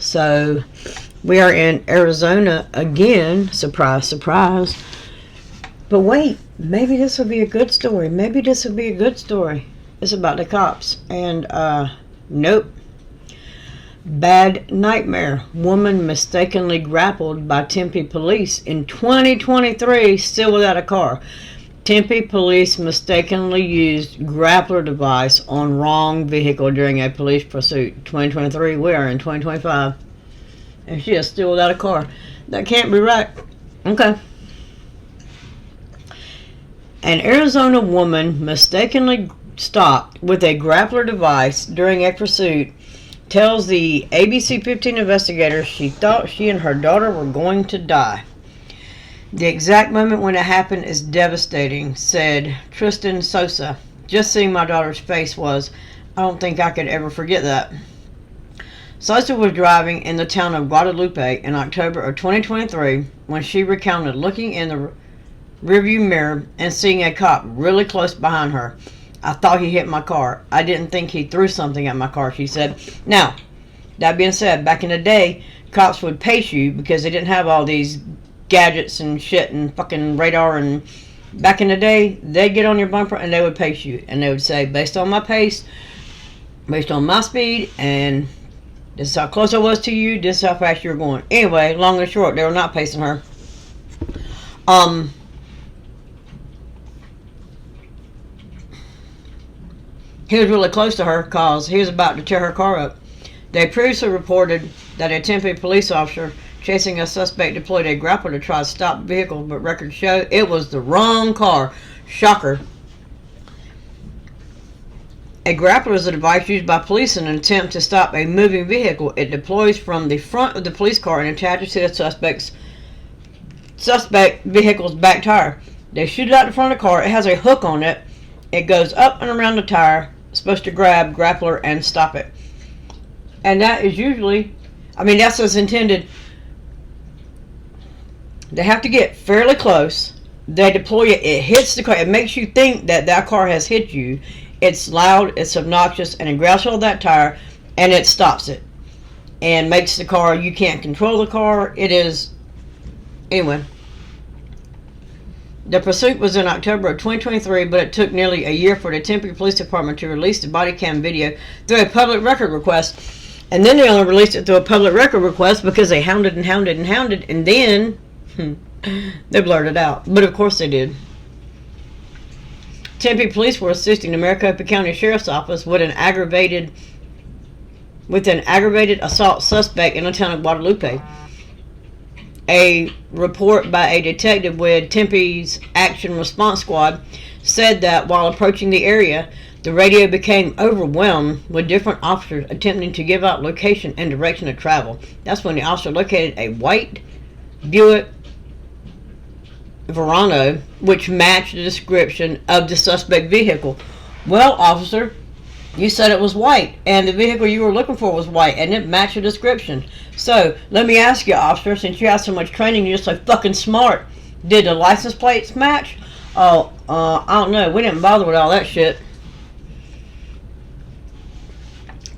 So we are in Arizona again. Surprise, surprise. But wait, maybe this will be a good story. Maybe this will be a good story. It's about the cops. And, nope. Bad nightmare. Woman mistakenly grappled by Tempe police in 2023, still without a car. Tempe police mistakenly used Grappler device on wrong vehicle during a police pursuit. 2023, we are in 2025. And she is still without a car. That can't be right. Okay. An Arizona woman mistakenly stopped with a Grappler device during a pursuit tells the ABC 15 investigators she thought she and her daughter were going to die. The exact moment when it happened is devastating, said Tristan Sosa. Just seeing my daughter's face I don't think I could ever forget that. Sosa was driving in the town of Guadalupe in October of 2023 when she recounted looking in the rearview mirror and seeing a cop really close behind her. I thought he hit my car. I didn't think he threw something at my car, she said. Now, that being said, back in the day, cops would pace you because they didn't have all these gadgets and shit and fucking radar. And back in the day, they'd get on your bumper and they would pace you. And they would say, based on my pace, based on my speed, and this is how close I was to you, this is how fast you were going. Anyway, long and short, they were not pacing her. He was really close to her because he was about to tear her car up. They previously reported that a Tempe police officer chasing a suspect deployed a grappler to try to stop the vehicle, but records show it was the wrong car. Shocker. A grappler is a device used by police in an attempt to stop a moving vehicle. It deploys from the front of the police car and attaches to the suspect vehicle's back tire. They shoot it out the front of the car. It has a hook on it. It goes up and around the tire. It's supposed to grab grappler and stop it. And that is usually, that's what's intended. They have to get fairly close. They deploy it. It hits the car. It makes you think that that car has hit you. It's loud. It's obnoxious. And it grabs hold of that tire. And it stops it. And makes the car, you can't control the car. It is, anyway. The pursuit was in October of 2023, but it took nearly a year for the Tempe Police Department to release the Bodycam video through a public record request. And then they only released it through a public record request because they hounded, and then they blurred it out. But of course they did. Tempe police were assisting the Maricopa County Sheriff's Office with an aggravated assault suspect in the town of Guadalupe. A report by a detective with Tempe's Action Response Squad said that while approaching the area, the radio became overwhelmed with different officers attempting to give out location and direction of travel. That's when the officer located a white Buick Verano, which matched the description of the suspect vehicle. Well, officer, you said it was white, and the vehicle you were looking for was white, and it matched the description. So, let me ask you, officer, since you have so much training, you're so fucking smart, did the license plates match? I don't know. We didn't bother with all that shit.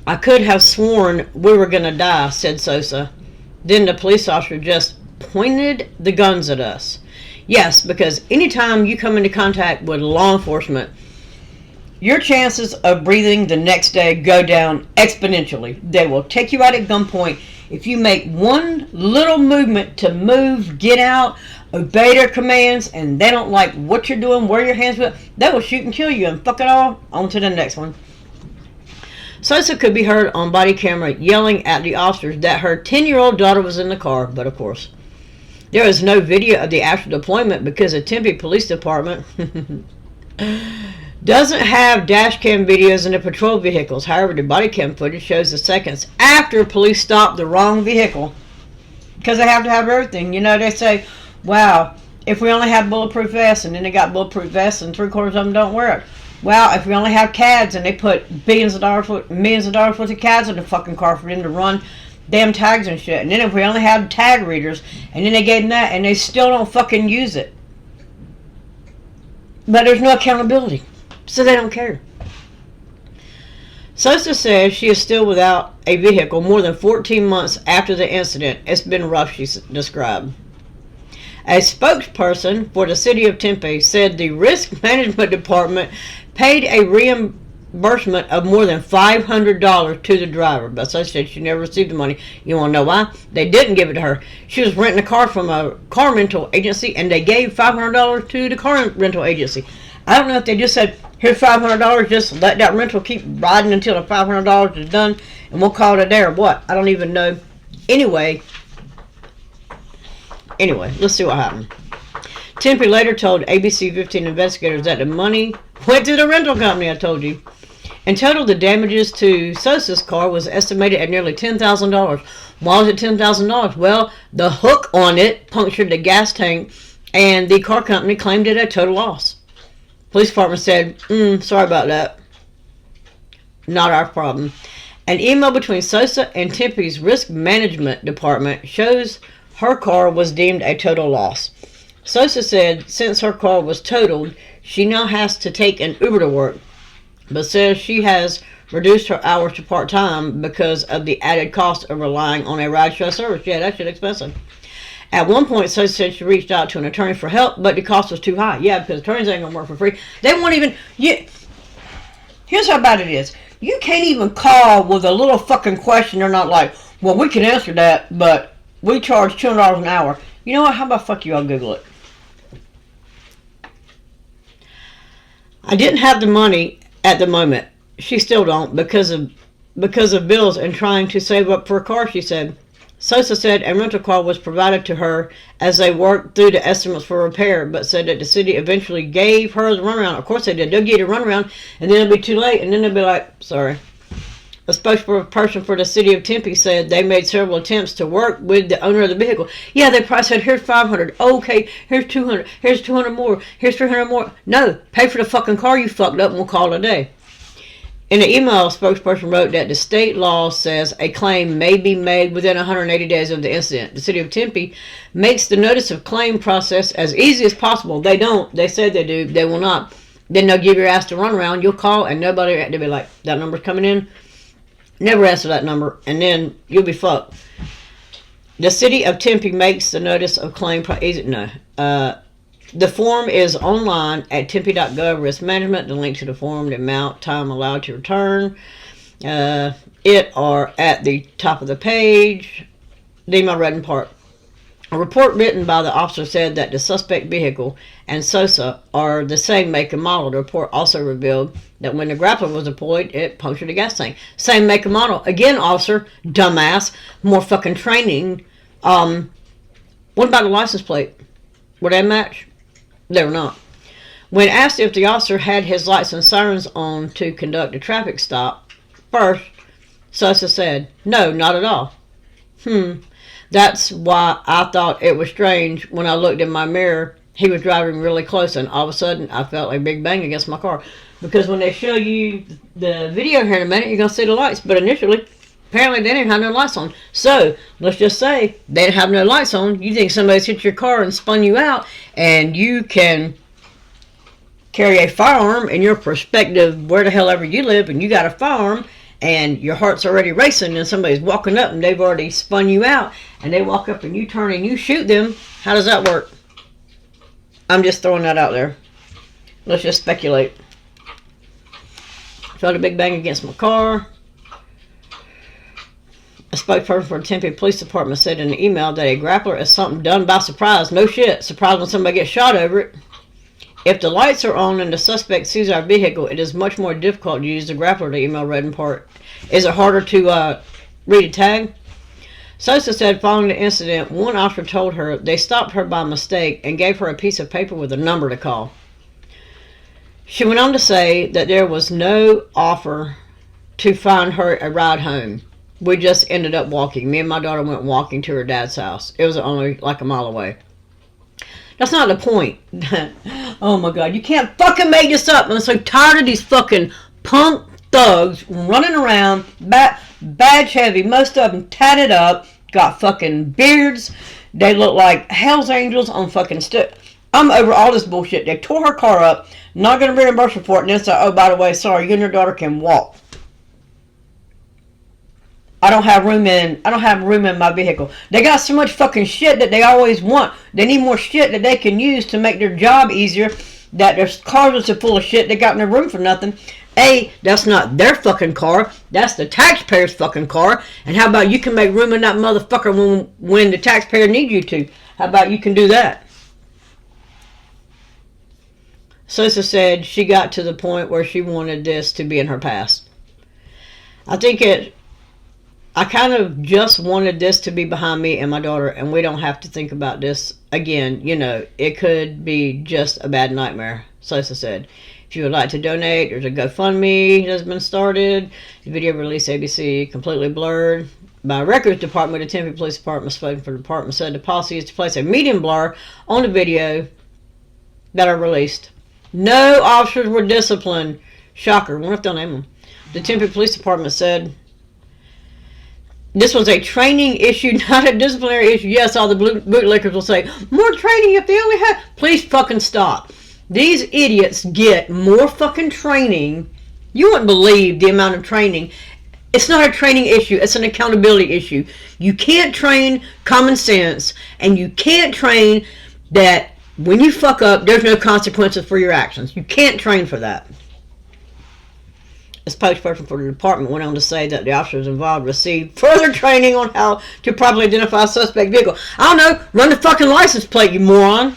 I could have sworn we were gonna die, said Sosa. Then the police officer just pointed the guns at us. Yes, because anytime you come into contact with law enforcement, your chances of breathing the next day go down exponentially. They will take you out at gunpoint. If you make one little movement to move, get out, obey their commands, and they don't like what you're doing, where your hands with, they will shoot and kill you and fuck it all. On to the next one. Sosa could be heard on body camera yelling at the officers that her 10-year-old daughter was in the car, but of course, there is no video of the actual deployment because the Tempe Police Department doesn't have dash cam videos in the patrol vehicles. However, the body cam footage shows the seconds after police stopped the wrong vehicle. Because they have to have everything. You know, they say, wow, if we only had bulletproof vests, and then they got bulletproof vests and 3/4 of them don't wear it. Well, if we only have CADs and they put millions of dollars worth of CADs in the fucking car for them to run damn tags and shit. And then if we only had tag readers, and then they gave them that, and they still don't fucking use it. But there's no accountability. So they don't care. Sosa says she is still without a vehicle more than 14 months after the incident. It's been rough, she described. A spokesperson for the city of Tempe said the risk management department paid a reimbursement of more than $500 to the driver, but Sosa said she never received the money. You want to know why? They didn't give it to her. She was renting a car from a car rental agency, and they gave $500 to the car rental agency. I don't know if they just said, here's $500, just let that rental keep riding until the $500 is done, and we'll call it a day, or what. I don't even know. Anyway, let's see what happened. Tempe later told ABC 15 investigators that the money went to the rental company, I told you. In total, the damages to Sosa's car was estimated at nearly $10,000. Why was it $10,000? Well, the hook on it punctured the gas tank, and the car company claimed it a total loss. Police department said, sorry about that. Not our problem. An email between Sosa and Tempe's risk management department shows her car was deemed a total loss. Sosa said since her car was totaled, she now has to take an Uber to work, but says she has reduced her hours to part-time because of the added cost of relying on a rideshare service. Yeah, that shit expensive. At one point, Sosa said she reached out to an attorney for help, but the cost was too high. Yeah, because attorneys ain't going to work for free. They won't even... Here's how bad it is. You can't even call with a little fucking question. They're not like, well, we can answer that, but we charge $200 an hour. You know what? How about fuck you? I'll Google it. I didn't have the money at the moment. She still don't because of bills and trying to save up for a car, she said. Sosa said a rental car was provided to her as they worked through the estimates for repair, but said that the city eventually gave her the runaround. Of course they did. They'll get a runaround, and then it'll be too late, and then they'll be like, sorry. A spokesperson for the city of Tempe said they made several attempts to work with the owner of the vehicle. Yeah, they probably said, here's $500. Okay, here's $200. Here's $200 more. Here's $300 more. No, pay for the fucking car you fucked up, and we'll call it a day. In the email, a spokesperson wrote that the state law says a claim may be made within 180 days of the incident. The city of Tempe makes the notice of claim process as easy as possible. They don't. They said they do. They will not. Then they'll give your ass the runaround. You'll call, and nobody, they'll be like, that number's coming in. Never answer that number, and then you'll be fucked. The city of Tempe makes the notice of claim easy. No. The form is online at tempe.gov risk management. The link to the form, the amount, time allowed to return, it are at the top of the page. The email read in part. A report written by the officer said that the suspect vehicle and Sosa are the same make and model. The report also revealed that when the Grappler was deployed, it punctured a gas tank. Same make and model. Again, officer, dumbass, more fucking training. What about the license plate? Were they match? They were not. When asked if the officer had his lights and sirens on to conduct a traffic stop, first, Sosa said, no, not at all. That's why I thought it was strange when I looked in my mirror. He was driving really close, and all of a sudden, I felt a big bang against my car. Because when they show you the video here in a minute, you're going to see the lights. But initially, apparently they didn't have no lights on. So, let's just say they didn't have no lights on. You think somebody's hit your car and spun you out, and you can carry a firearm in your perspective, where the hell ever you live, and you got a firearm, and your heart's already racing, and somebody's walking up, and they've already spun you out, and they walk up, and you turn and you shoot them. How does that work? I'm just throwing that out there. Let's just speculate. Felt a big bang against my car. A spokesperson for the Tempe Police Department said in an email that a grappler is something done by surprise. No shit. Surprise when somebody gets shot over it. If the lights are on and the suspect sees our vehicle, it is much more difficult to use the grappler, the email read in part. Is it harder to read a tag? Sosa said following the incident, one officer told her they stopped her by mistake and gave her a piece of paper with a number to call. She went on to say that there was no offer to find her a ride home. We just ended up walking. Me and my daughter went walking to her dad's house. It was only like a mile away. That's not the point. Oh my God, you can't fucking make this up. I'm so tired of these fucking punk thugs running around, badge heavy, most of them tatted up, got fucking beards. They look like Hell's Angels on fucking I'm over all this bullshit. They tore her car up, not going to reimburse her for it, and then say, oh, by the way, sorry, you and your daughter can walk. I don't have room in my vehicle. They got so much fucking shit that they always want. They need more shit that they can use to make their job easier. That their cars are so full of shit they got no room for nothing. That's not their fucking car. That's the taxpayer's fucking car. And how about you can make room in that motherfucker when the taxpayer needs you to? How about you can do that? Sosa said she got to the point where she wanted this to be in her past. I kind of just wanted this to be behind me and my daughter, and we don't have to think about this again. You know, it could be just a bad nightmare, Sosa said. If you would like to donate, there's a GoFundMe that has been started. The video released ABC completely blurred by Records Department. The Tempe Police Department spoken for the department said the policy is to place a medium blur on the video that are released. No officers were disciplined. Shocker. Wonder if they'll name them. The Tempe Police Department said this was a training issue, not a disciplinary issue. Yes, all the bootlickers will say, more training if they only had... Please fucking stop. These idiots get more fucking training. You wouldn't believe the amount of training. It's not a training issue. It's an accountability issue. You can't train common sense, and you can't train that when you fuck up, there's no consequences for your actions. You can't train for that. A spokesperson for the department went on to say that the officers involved received further training on how to properly identify a suspect vehicle. I don't know, run the fucking license plate, you moron.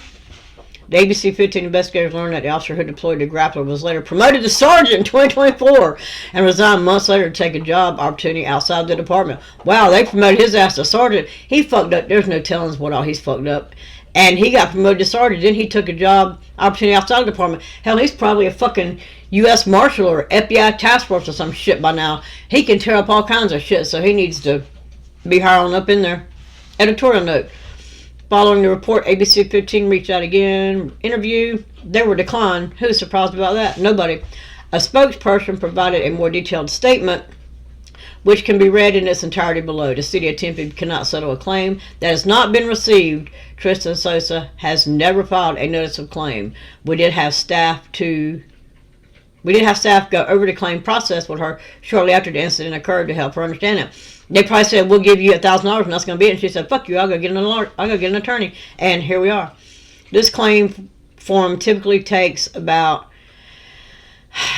The ABC 15 investigators learned that the officer who deployed the Grappler was later promoted to sergeant in 2024 and resigned months later to take a job opportunity outside the department. Wow, they promoted his ass to sergeant. He fucked up. There's no telling what all he's fucked up. And he got promoted to sergeant. Then he took a job opportunity outside the department. Hell, he's probably a fucking U.S. Marshal or FBI task force or some shit by now. He can tear up all kinds of shit, so he needs to be higher on up in there. Editorial note. Following the report, ABC 15 reached out again. Interview. They were declined. Who's surprised about that? Nobody. A spokesperson provided a more detailed statement, which can be read in its entirety below. The city of Tempe cannot settle a claim that has not been received. Tristan Sosa has never filed a notice of claim. We did have staff go over the claim process with her shortly after the incident occurred to help her understand it. They probably said, we'll give you $1,000 and that's going to be it. And she said, fuck you, I'll go get an attorney. And here we are. This claim form typically takes about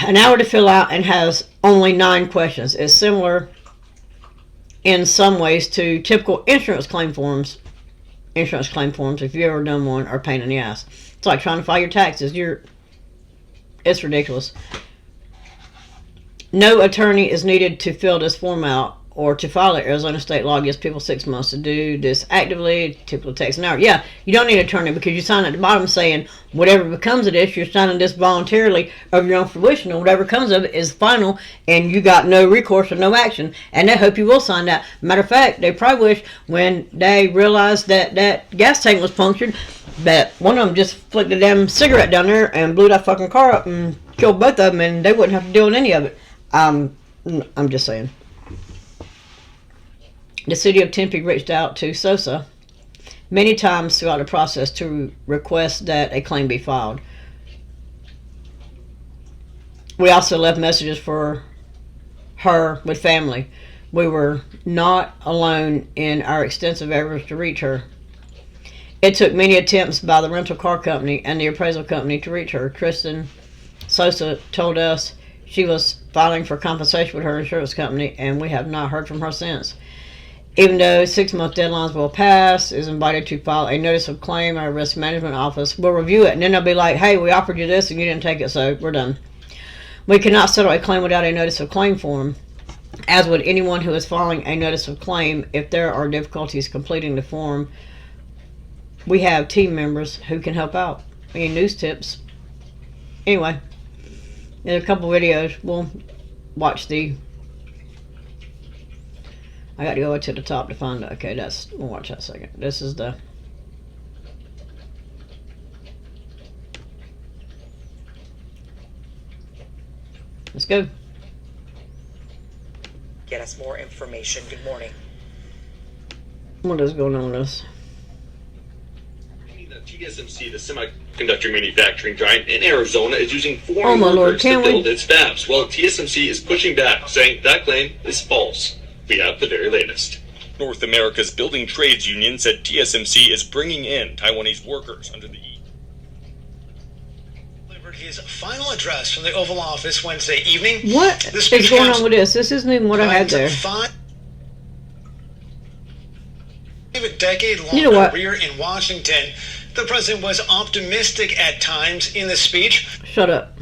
an hour to fill out and has only 9 questions. It's similar in some ways to typical insurance claim forms. If you've ever done one, are a pain in the ass. It's like trying to file your taxes. It's ridiculous. No attorney is needed to fill this form out or to file it. Arizona state law gives people 6 months to do this actively. It typically takes an hour. Yeah, you don't need an attorney because you sign at the bottom saying whatever becomes of this, you're signing this voluntarily of your own fruition, and whatever comes of it is final, and you got no recourse or no action. And they hope you will sign that. Matter of fact, they probably wish when they realized that that gas tank was punctured, that one of them just flicked a damn cigarette down there and blew that fucking car up and killed both of them, and they wouldn't have to deal with any of it. I'm just saying. The city of Tempe reached out to Sosa many times throughout the process to request that a claim be filed. We also left messages for her with family. We were not alone in our extensive efforts to reach her. It took many attempts by the rental car company and the appraisal company to reach her. Tristan Sosa told us she was filing for compensation with her insurance company, and we have not heard from her since. Even though 6-month deadlines will pass, is invited to file a notice of claim. Our risk management office will review it, and then they'll be like, hey, we offered you this and you didn't take it, so we're done. We cannot settle a claim without a notice of claim form, as would anyone who is filing a notice of claim. If there are difficulties completing the form, we have team members who can help out. Any news tips? Anyway, there's a couple videos. We'll watch the... I got to go to the top to find it. Okay, we'll watch that second. This is the... Let's go. Get us more information. Good morning. What is going on with this? The TSMC, the semiconductor manufacturing giant in Arizona, is using foreign workers to build its fabs. Well, TSMC is pushing back, saying that claim is false. we have the very latest. North America's Building Trades Union said TSMC is bringing in Taiwanese workers under the Delivered his final address from the Oval Office Wednesday evening. What is going on with this? This isn't even what I had there. A decade-long You know what? career in Washington, the president was optimistic at times in the speech. Shut up.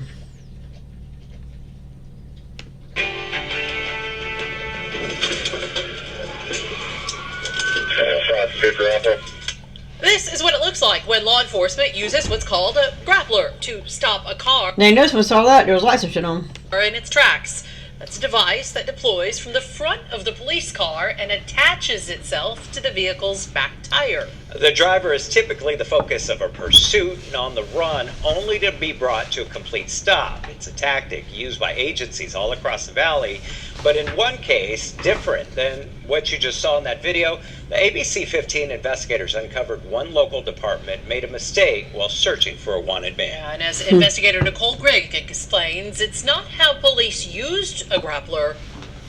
This is what it looks like when law enforcement uses what's called a grappler to stop a car Now you notice when I saw that, there was lights and shit on. in its tracks. That's a device that deploys from the front of the police car and attaches itself to the vehicle's back tire. The driver is typically the focus of a pursuit and on the run, only to be brought to a complete stop. It's a tactic used by agencies all across the valley, but in one case, different than what you just saw in that video. The ABC 15 investigators uncovered one local department made a mistake while searching for a wanted man. And as investigator Nicole Grigg explains, it's not how police used a grappler,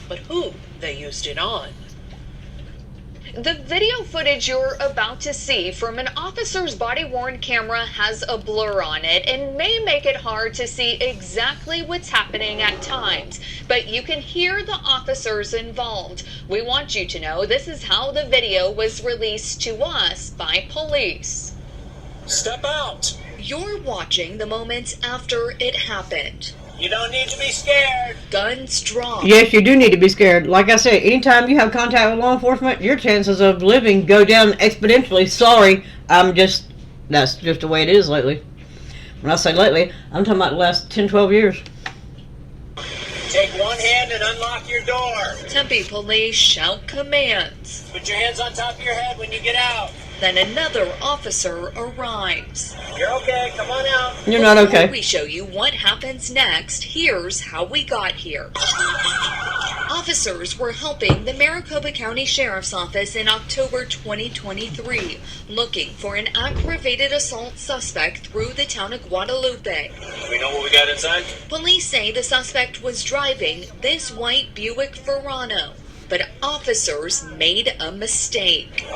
but who they used it on. The video footage you're about to see from an officer's body-worn camera has a blur on it and may make it hard to see exactly what's happening at times, but you can hear the officers involved. We want you to know this is how the video was released to us by police. Step out. You're watching the moments after it happened. You don't need to be scared. Guns drawn. Yes, you do need to be scared. Like I said, anytime you have contact with law enforcement, your chances of living go down exponentially. Sorry, that's just the way it is lately. When I say lately, I'm talking about the last 10, 12 years. Take one hand and unlock your door. Tempe police shout commands. Put your hands on top of your head when you get out. Then another officer arrives. You're okay. Come on out. You're not Before okay. we show you what happens next, here's how we got here. Officers were helping the Maricopa County Sheriff's Office in October 2023, looking for an aggravated assault suspect through the town of Guadalupe. We know what we got inside? Police say the suspect was driving this white Buick Verano, but officers made a mistake.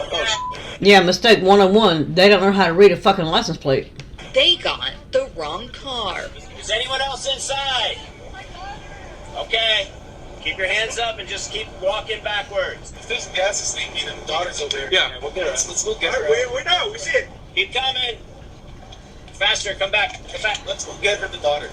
Yeah, mistake 101. They don't know how to read a fucking license plate. They got the wrong car. Is anyone else inside? Okay. Keep your hands up and just keep walking backwards. If there's gas is leaking and the daughter's over there, Yeah. we'll get her. Let's go get her. We know. We see it. Keep coming. Faster. Come back. Come back. Let's go get her the daughter.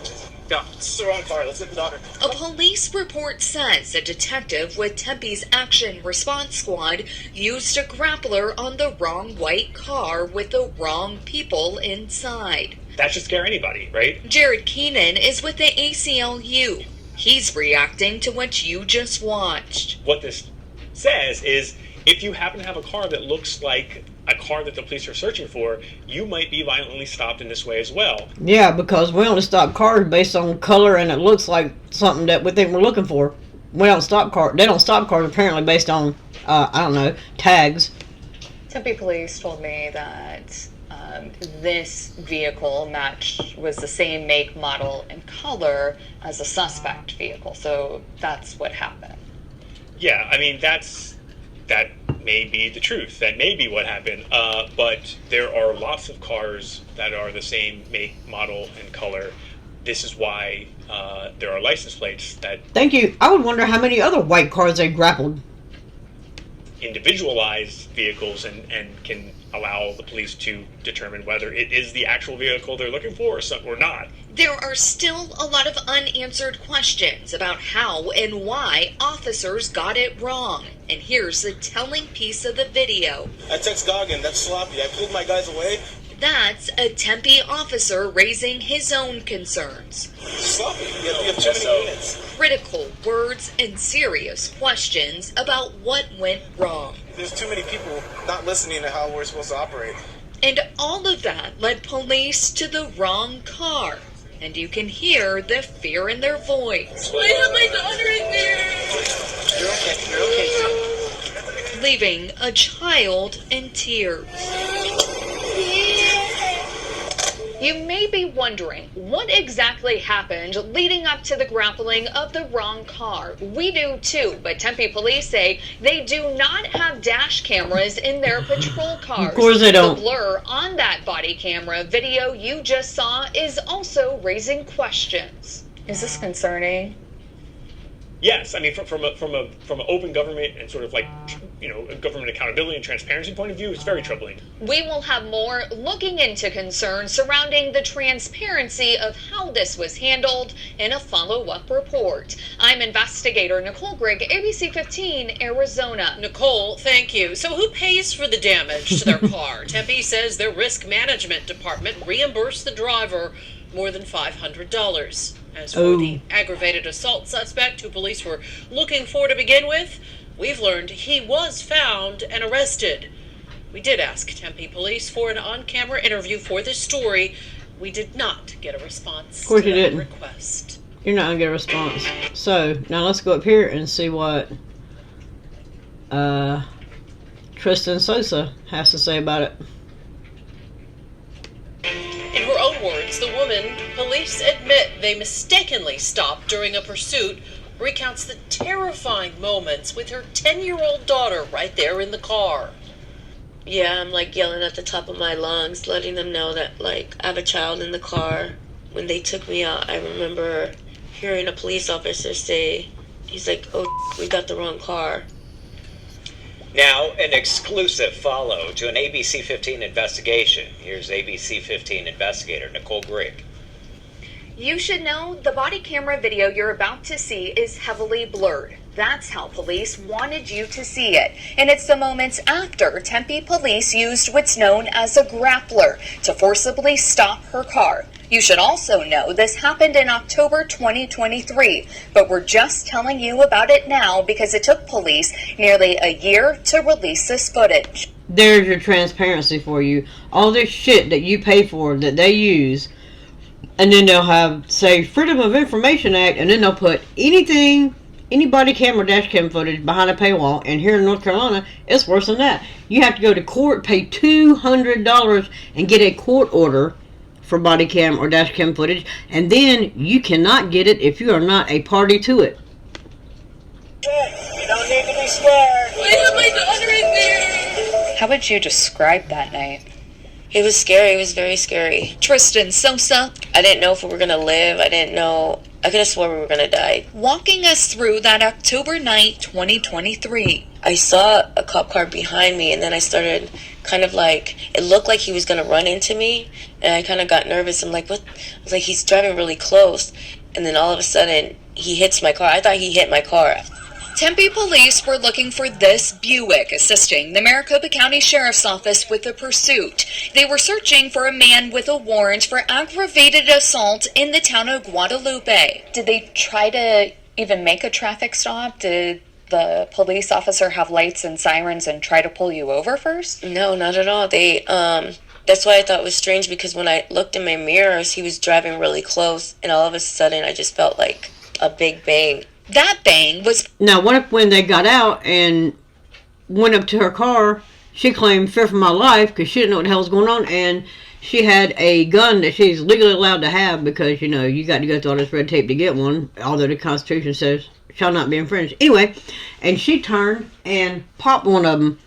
Yeah, this is the wrong car. Let's get the daughter. A police report says a detective with Tempe's Action Response Squad used a grappler on the wrong white car with the wrong people inside. That should scare anybody, right? Jared Keenan is with the ACLU. He's reacting to what you just watched. What this says is if you happen to have a car that looks like a car that the police are searching for, you might be violently stopped in this way as well. Yeah, because we only stop cars based on color and it looks like something that we think we're looking for. We don't stop cars. They don't stop cars apparently based on, I don't know, tags. Tempe police told me that this vehicle was the same make, model, and color as a suspect vehicle. So that's what happened. Yeah, I mean, that may be the truth. That may be what happened. But there are lots of cars that are the same make, model, and color. This is why there are license plates that... Thank you. I would wonder how many other white cars they grappled. Individualize vehicles and can allow the police to determine whether it is the actual vehicle they're looking for or not. There are still a lot of unanswered questions about how and why officers got it wrong. And here's the telling piece of the video. I text Goggin. That's sloppy. I pulled my guys away. That's a Tempe officer raising his own concerns. Sloppy. You have too many units. Critical words and serious questions about what went wrong. There's too many people not listening to how we're supposed to operate. And all of that led police to the wrong car. And you can hear the fear in their voice. I have my daughter in there! You're okay. You're okay. Leaving a child in tears. You may be wondering what exactly happened leading up to the grappling of the wrong car. We do too, but Tempe police say they do not have dash cameras in their patrol cars. Of course they don't. The blur on that body camera video you just saw is also raising questions. Is this concerning? Yes, I mean, from an open government and sort of like, government accountability and transparency point of view, it's very troubling. We will have more looking into concerns surrounding the transparency of how this was handled in a follow-up report. I'm investigator Nicole Grigg, ABC 15, Arizona. Nicole, thank you. So who pays for the damage to their car? Tempe says their risk management department reimbursed the driver more than $500. As for the aggravated assault suspect who police were looking for to begin with, we've learned he was found and arrested. We did ask Tempe police for an on-camera interview for this story. We did not get a response. Of course you to that didn't. Request. You're not going to get a response. So, now let's go up here and see what Tristan Sosa has to say about it. In her own words, the woman police admit they mistakenly stopped during a pursuit recounts the terrifying moments with her 10-year-old daughter right there in the car. Yeah, I'm like yelling at the top of my lungs, letting them know that like I have a child in the car. When they took me out, I remember hearing a police officer say, he's like, "Oh, we got the wrong car." Now, an exclusive follow to an ABC 15 investigation. Here's ABC 15 investigator Nicole Grigg. You should know the body camera video you're about to see is heavily blurred. That's how police wanted you to see it. And it's the moments after Tempe police used what's known as a grappler to forcibly stop her car. You should also know this happened in October 2023, but we're just telling you about it now because it took police nearly a year to release this footage. There's your transparency for you. All this shit that you pay for that they use, and then they'll have, say, Freedom of Information Act, and then they'll put anything, any body cam or dash cam footage behind a paywall, and here in North Carolina, it's worse than that. You have to go to court, pay $200, and get a court order for body cam or dash cam footage, and then you cannot get it if you are not a party to it. You don't need to be scared. I have my daughter in there. How would you describe that night? It was scary. It was very scary. Tristan Sosa, I didn't know if we were gonna live. I didn't know. I could have swore we were gonna die. walking us through that October night 2023. I saw a cop car behind me, and then I started kind of like, it looked like he was gonna run into me, and I kind of got nervous. I'm like, what? I was like, he's driving really close, and then all of a sudden he hits my car. I thought he hit my car. Tempe police were looking for this Buick, assisting the Maricopa County Sheriff's Office with the pursuit. They were searching for a man with a warrant for aggravated assault in the town of Guadalupe. Did they try to even make a traffic stop? Did the police officer have lights and sirens and try to pull you over first? No, not at all. They, that's why I thought it was strange, because when I looked in my mirrors, he was driving really close, and all of a sudden I just felt like a big bang. That bang was... Now, what if when they got out and went up to her car, she claimed fear for my life because she didn't know what the hell was going on, and she had a gun that she's legally allowed to have because, you got to go through all this red tape to get one, although the Constitution says shall not be infringed. Anyway, and she turned and popped one of them.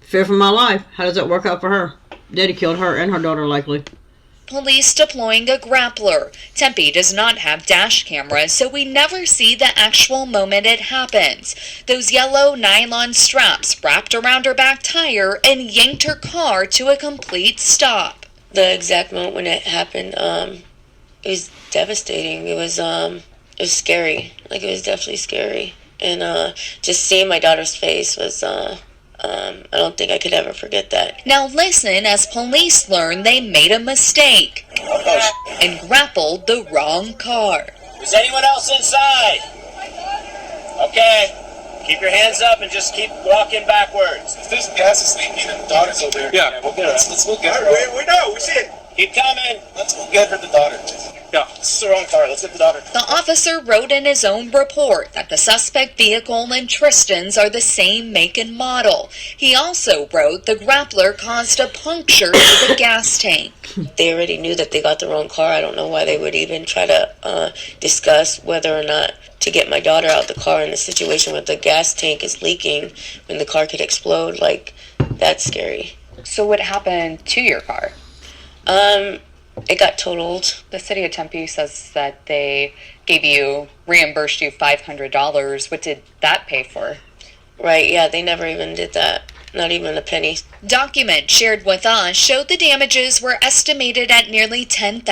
Fear for my life. How does that work out for her? Daddy killed her and her daughter, likely. Police deploying a grappler. Tempe does not have dash cameras, so we never see the actual moment it happens. Those yellow nylon straps wrapped around her back tire and yanked her car to a complete stop. The exact moment when it happened, it was devastating. It was scary. Like, it was definitely scary. And just seeing my daughter's face was, I don't think I could ever forget that. Now listen as police learn they made a mistake and grappled the wrong car. Is anyone else inside? Okay. Keep your hands up and just keep walking backwards. If there's gas is leaking and the daughter's over there, Yeah, we'll get her. Let's go get her. We know. We see it. Keep coming. Let's go get her the daughter. No, this is the wrong car. Let's get the daughter. The officer wrote in his own report that the suspect vehicle and Tristan's are the same make and model. He also wrote the Grappler caused a puncture to the gas tank. They already knew that they got the wrong car. I don't know why they would even try to discuss whether or not to get my daughter out of the car in a situation where the gas tank is leaking when the car could explode. Like, that's scary. So what happened to your car? It got totaled. The city of Tempe says that they reimbursed you $500. What did that pay for? Right, yeah, they never even did that. Not even a penny. Documents shared with us showed the damages were estimated at nearly $10,000.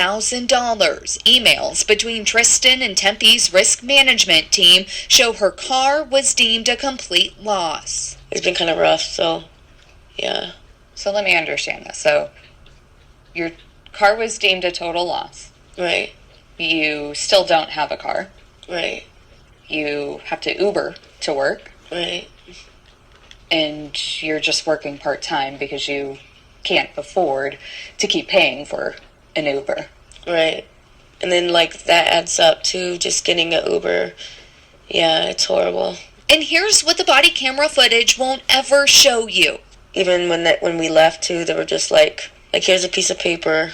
Emails between Tristan and Tempe's risk management team show her car was deemed a complete loss. It's been kind of rough, so, yeah. So let me understand this. So your car was deemed a total loss. Right. You still don't have a car. Right. You have to Uber to work. Right. And you're just working part-time because you can't afford to keep paying for an Uber. Right. And then, like, that adds up to just getting an Uber. Yeah, it's horrible. And here's what the body camera footage won't ever show you. Even when we left, too, they were just like, here's a piece of paper.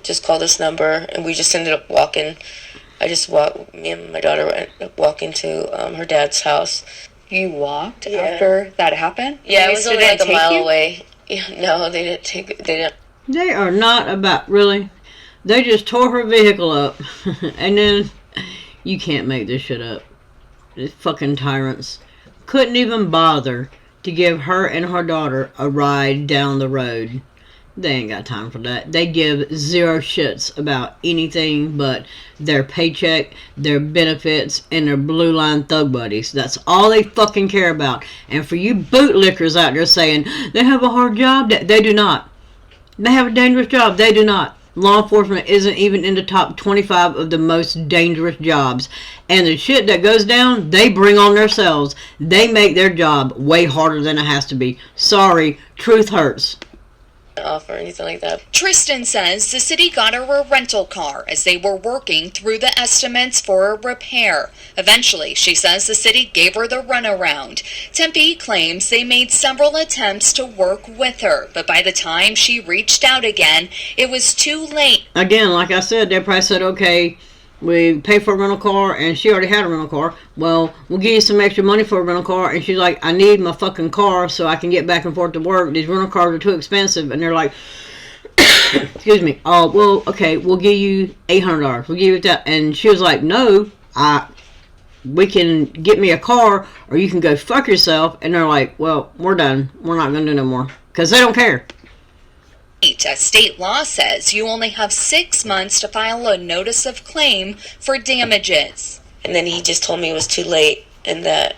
Just call this number. And we just ended up walking. Me and my daughter went walking to her dad's house. You walked after that happened? Yeah, it was only like a mile away. Yeah, no, they didn't. They are not about, really. They just tore her vehicle up. And then, you can't make this shit up. These fucking tyrants. Couldn't even bother to give her and her daughter a ride down the road. They ain't got time for that. They give zero shits about anything but their paycheck, their benefits, and their blue line thug buddies. That's all they fucking care about. And for you bootlickers out there saying they have a hard job, they do not. They have a dangerous job. They do not. Law enforcement isn't even in the top 25 of the most dangerous jobs. And the shit that goes down, they bring on themselves. They make their job way harder than it has to be. Sorry, truth hurts. Off or anything like that. Tristan says the city got her a rental car as they were working through the estimates for a repair. Eventually, she says the city gave her the runaround. Tempe claims they made several attempts to work with her, but by the time she reached out again, it was too late. Again, like I said, they probably said, okay, we pay for a rental car, and she already had a rental car. Well, we'll give you some extra money for a rental car. And she's like, I need my fucking car so I can get back and forth to work. These rental cars are too expensive. And they're like, excuse me. Oh, well, okay, we'll give you $800. We'll give you that. And she was like, no, we can get me a car, or you can go fuck yourself. And they're like, well, we're done. We're not going to do no more. Because they don't care. As state law says, you only have 6 months to file a notice of claim for damages. And then he just told me it was too late and that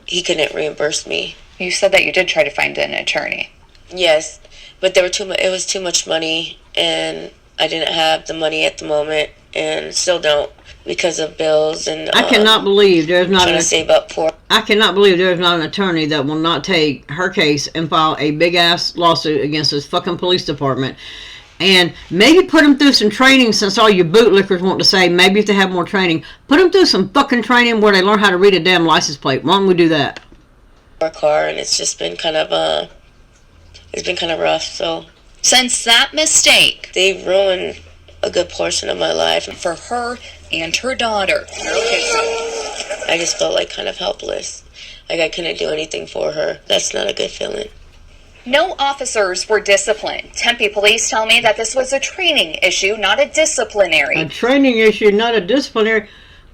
he couldn't reimburse me. You said that you did try to find an attorney. Yes, but it was too much money, and I didn't have the money at the moment, and still don't, because of bills and I cannot believe there's not trying to save up for. I cannot believe there's not an attorney that will not take her case and file a big ass lawsuit against this fucking police department, and maybe put them through some training. Since all you bootlickers want to say maybe if they have more training, put them through some fucking training where they learn how to read a damn license plate. Why don't we do that? Our car, and it's just been kind of rough. So since that mistake, they ruined a good portion of my life for her and her daughter. I just felt like kind of helpless. Like I couldn't do anything for her. That's not a good feeling. No officers were disciplined. Tempe police tell me that this was a training issue, not a disciplinary. A training issue, not a disciplinary.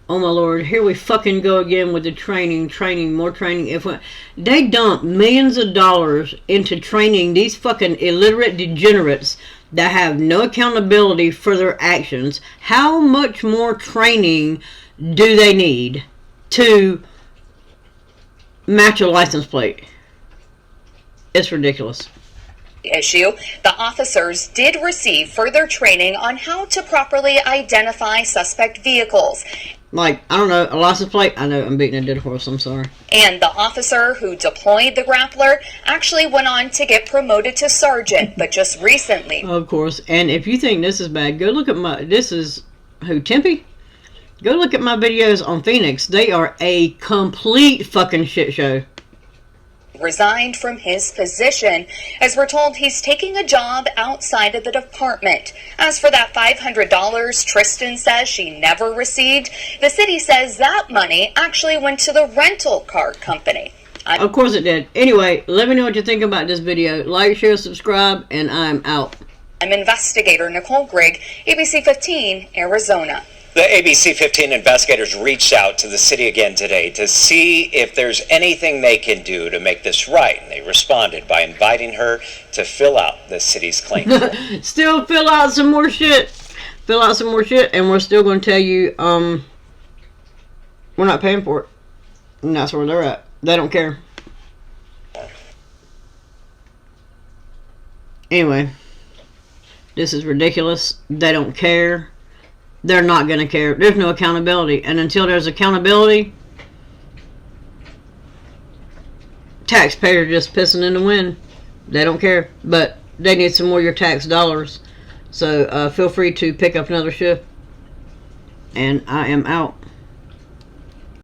Oh my lord, here we fucking go again with the training, more training. They dump millions of dollars into training these fucking illiterate degenerates that have no accountability for their actions. How much more training do they need to match a license plate? It's ridiculous. issue, the officers did receive further training on how to properly identify suspect vehicles. Like, I don't know, a license plate? I know, I'm beating a dead horse, I'm sorry. And the officer who deployed the Grappler actually went on to get promoted to sergeant, but just recently. Of course, and if you think this is bad, go look at my, this is, who, Tempe? Go look at my videos on Phoenix. They are a complete fucking shit show. Resigned from his position, as we're told he's taking a job outside of the department. As for that $500 Tristan says she never received, the city says that money actually went to the rental car company. Of course it did. Anyway, let me know what you think about this video. Like, share, subscribe, and I'm out. I'm investigator Nicole Grigg, ABC 15, Arizona. The ABC 15 investigators reached out to the city again today to see if there's anything they can do to make this right. And they responded by inviting her to fill out the city's claim form. Still fill out some more shit. Fill out some more shit, and we're still going to tell you, we're not paying for it. And that's where they're at. They don't care. Anyway, this is ridiculous. They don't care. They're not going to care. There's no accountability. And until there's accountability, taxpayers just pissing in the wind. They don't care. But they need some more of your tax dollars. So feel free to pick up another shift. And I am out.